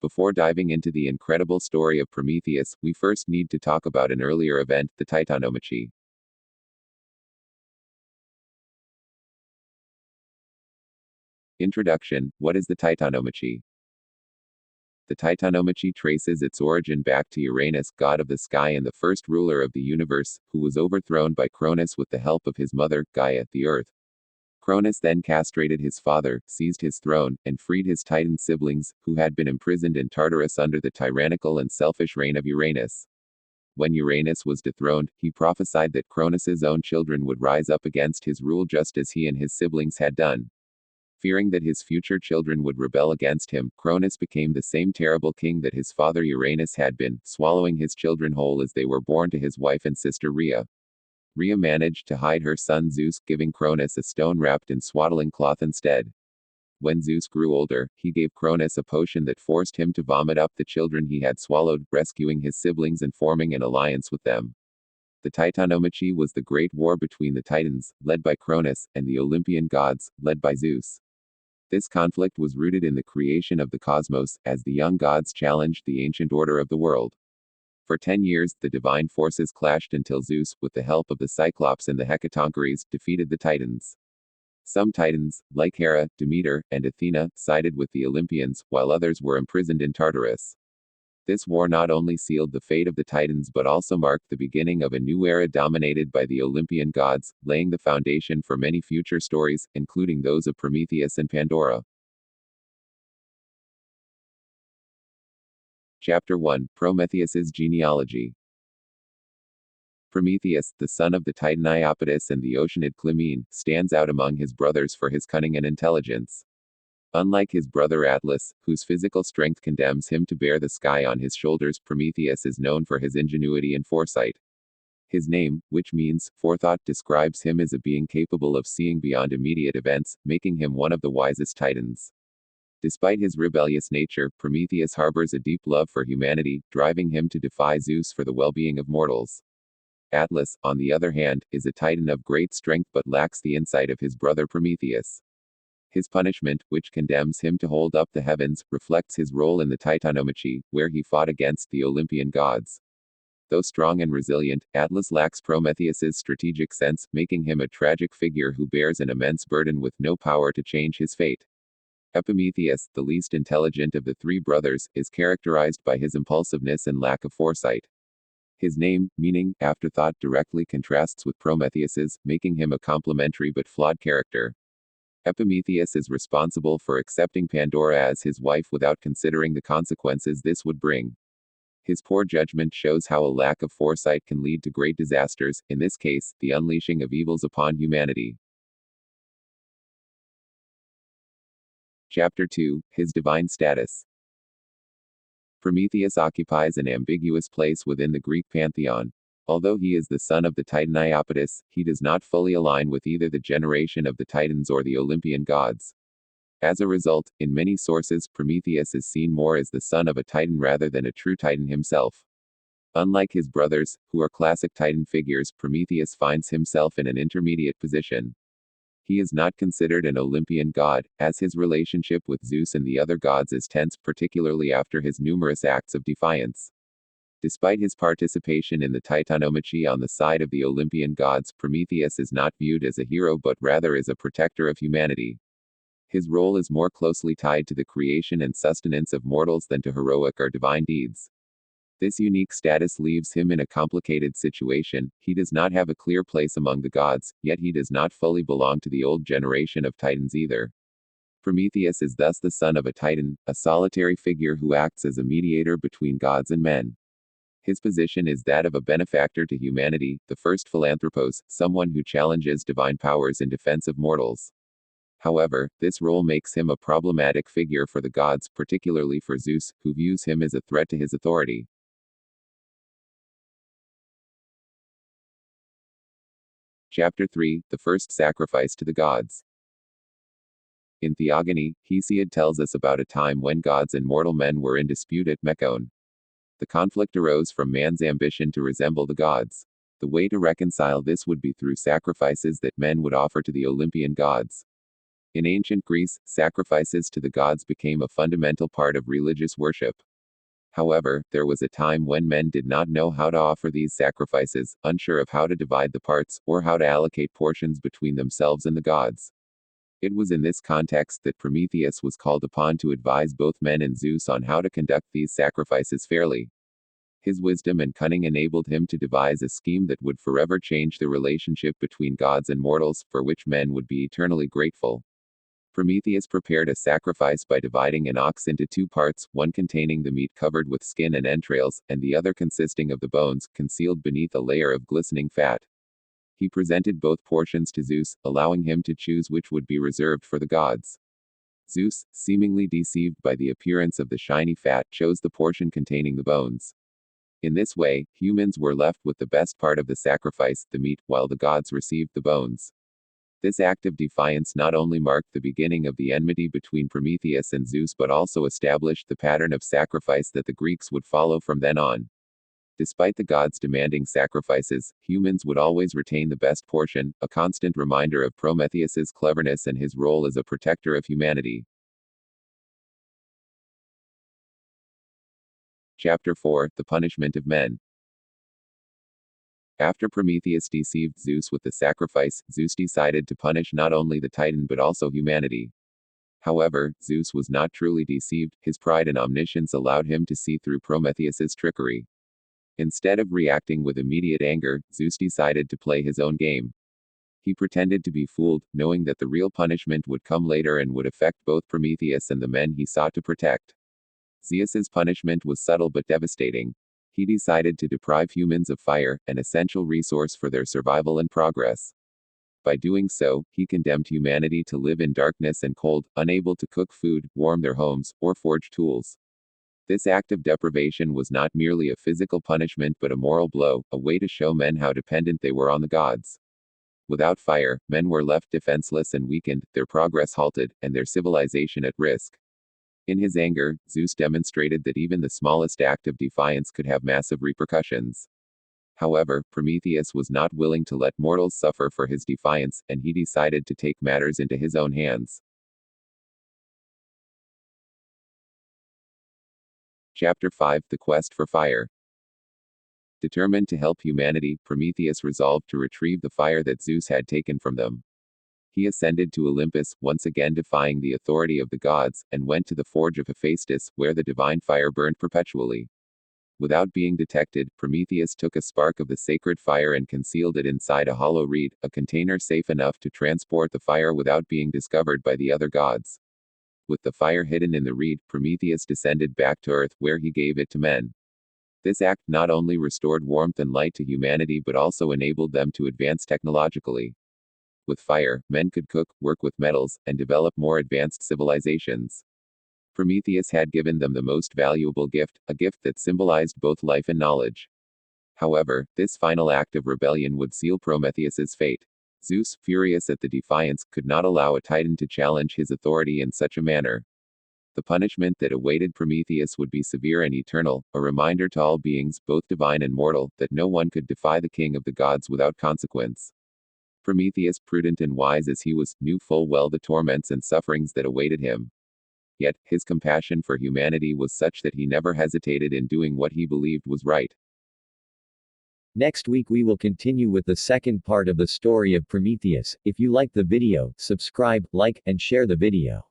Before diving into the incredible story of Prometheus, we first need to talk about an earlier event, the Titanomachy. Introduction. What is the Titanomachy? The Titanomachy traces its origin back to Uranus, god of the sky and the first ruler of the universe, who was overthrown by Cronus with the help of his mother, Gaia, the earth. Cronus then castrated his father, seized his throne, and freed his Titan siblings, who had been imprisoned in Tartarus under the tyrannical and selfish reign of Uranus. When Uranus was dethroned, he prophesied that Cronus's own children would rise up against his rule just as he and his siblings had done. Fearing that his future children would rebel against him, Cronus became the same terrible king that his father Uranus had been, swallowing his children whole as they were born to his wife and sister Rhea. Rhea managed to hide her son Zeus, giving Cronus a stone wrapped in swaddling cloth instead. When Zeus grew older, he gave Cronus a potion that forced him to vomit up the children he had swallowed, rescuing his siblings and forming an alliance with them. The Titanomachy was the great war between the Titans, led by Cronus, and the Olympian gods, led by Zeus. This conflict was rooted in the creation of the cosmos, as the young gods challenged the ancient order of the world. For 10 years, the divine forces clashed until Zeus, with the help of the Cyclops and the Hecatoncheires, defeated the Titans. Some Titans, like Hera, Demeter, and Athena, sided with the Olympians, while others were imprisoned in Tartarus. This war not only sealed the fate of the Titans but also marked the beginning of a new era dominated by the Olympian gods, laying the foundation for many future stories, including those of Prometheus and Pandora. Chapter 1. Prometheus's Genealogy. Prometheus, the son of the Titan Iapetus and the Oceanid Clymene, stands out among his brothers for his cunning and intelligence. Unlike his brother Atlas, whose physical strength condemns him to bear the sky on his shoulders, Prometheus is known for his ingenuity and foresight. His name, which means forethought, describes him as a being capable of seeing beyond immediate events, making him one of the wisest Titans. Despite his rebellious nature, Prometheus harbors a deep love for humanity, driving him to defy Zeus for the well-being of mortals. Atlas, on the other hand, is a Titan of great strength but lacks the insight of his brother Prometheus. His punishment, which condemns him to hold up the heavens, reflects his role in the Titanomachy, where he fought against the Olympian gods. Though strong and resilient, Atlas lacks Prometheus's strategic sense, making him a tragic figure who bears an immense burden with no power to change his fate. Epimetheus, the least intelligent of the three brothers, is characterized by his impulsiveness and lack of foresight. His name, meaning afterthought, directly contrasts with Prometheus's, making him a complementary but flawed character. Epimetheus is responsible for accepting Pandora as his wife without considering the consequences this would bring. His poor judgment shows how a lack of foresight can lead to great disasters, in this case, the unleashing of evils upon humanity. Chapter 2. His divine status. Prometheus occupies an ambiguous place within the Greek pantheon. Although he is the son of the Titan Iapetus, he does not fully align with either the generation of the Titans or the Olympian gods. As a result, in many sources, Prometheus is seen more as the son of a Titan rather than a true Titan himself. Unlike his brothers, who are classic Titan figures, Prometheus finds himself in an intermediate position. He is not considered an Olympian god, as his relationship with Zeus and the other gods is tense, particularly after his numerous acts of defiance. Despite his participation in the Titanomachy on the side of the Olympian gods, Prometheus is not viewed as a hero but rather as a protector of humanity. His role is more closely tied to the creation and sustenance of mortals than to heroic or divine deeds. This unique status leaves him in a complicated situation. He does not have a clear place among the gods, yet he does not fully belong to the old generation of Titans either. Prometheus is thus the son of a Titan, a solitary figure who acts as a mediator between gods and men. His position is that of a benefactor to humanity, the first philanthropos, someone who challenges divine powers in defense of mortals. However, this role makes him a problematic figure for the gods, particularly for Zeus, who views him as a threat to his authority. Chapter 3. The first sacrifice to the gods. In Theogony, Hesiod tells us about a time when gods and mortal men were in dispute at Mecone. The conflict arose from man's ambition to resemble the gods. The way to reconcile this would be through sacrifices that men would offer to the Olympian gods. In ancient Greece, sacrifices to the gods became a fundamental part of religious worship. However, there was a time when men did not know how to offer these sacrifices, unsure of how to divide the parts, or how to allocate portions between themselves and the gods. It was in this context that Prometheus was called upon to advise both men and Zeus on how to conduct these sacrifices fairly. His wisdom and cunning enabled him to devise a scheme that would forever change the relationship between gods and mortals, for which men would be eternally grateful. Prometheus prepared a sacrifice by dividing an ox into two parts, one containing the meat covered with skin and entrails, and the other consisting of the bones, concealed beneath a layer of glistening fat. He presented both portions to Zeus, allowing him to choose which would be reserved for the gods. Zeus, seemingly deceived by the appearance of the shiny fat, chose the portion containing the bones. In this way, humans were left with the best part of the sacrifice, the meat, while the gods received the bones. This act of defiance not only marked the beginning of the enmity between Prometheus and Zeus but also established the pattern of sacrifice that the Greeks would follow from then on. Despite the gods demanding sacrifices, humans would always retain the best portion, a constant reminder of Prometheus's cleverness and his role as a protector of humanity. Chapter 4: The Punishment of Men. After Prometheus deceived Zeus with the sacrifice, Zeus decided to punish not only the Titan but also humanity. However, Zeus was not truly deceived, his pride and omniscience allowed him to see through Prometheus's trickery. Instead of reacting with immediate anger, Zeus decided to play his own game. He pretended to be fooled, knowing that the real punishment would come later and would affect both Prometheus and the men he sought to protect. Zeus's punishment was subtle but devastating. He decided to deprive humans of fire, an essential resource for their survival and progress. By doing so, he condemned humanity to live in darkness and cold, unable to cook food, warm their homes, or forge tools. This act of deprivation was not merely a physical punishment but a moral blow, a way to show men how dependent they were on the gods. Without fire, men were left defenseless and weakened, their progress halted, and their civilization at risk. In his anger, Zeus demonstrated that even the smallest act of defiance could have massive repercussions. However, Prometheus was not willing to let mortals suffer for his defiance, and he decided to take matters into his own hands. Chapter 5: The Quest for Fire. Determined to help humanity, Prometheus resolved to retrieve the fire that Zeus had taken from them. He ascended to Olympus, once again defying the authority of the gods, and went to the forge of Hephaestus, where the divine fire burned perpetually. Without being detected, Prometheus took a spark of the sacred fire and concealed it inside a hollow reed, a container safe enough to transport the fire without being discovered by the other gods. With the fire hidden in the reed, Prometheus descended back to Earth, where he gave it to men. This act not only restored warmth and light to humanity but also enabled them to advance technologically. With fire, men could cook, work with metals, and develop more advanced civilizations. Prometheus had given them the most valuable gift, a gift that symbolized both life and knowledge. However, this final act of rebellion would seal Prometheus's fate. Zeus, furious at the defiance, could not allow a Titan to challenge his authority in such a manner. The punishment that awaited Prometheus would be severe and eternal, a reminder to all beings, both divine and mortal, that no one could defy the king of the gods without consequence. Prometheus, prudent and wise as he was, knew full well the torments and sufferings that awaited him. Yet, his compassion for humanity was such that he never hesitated in doing what he believed was right. Next week we will continue with the second part of the story of Prometheus. If you like the video, subscribe, like, and share the video.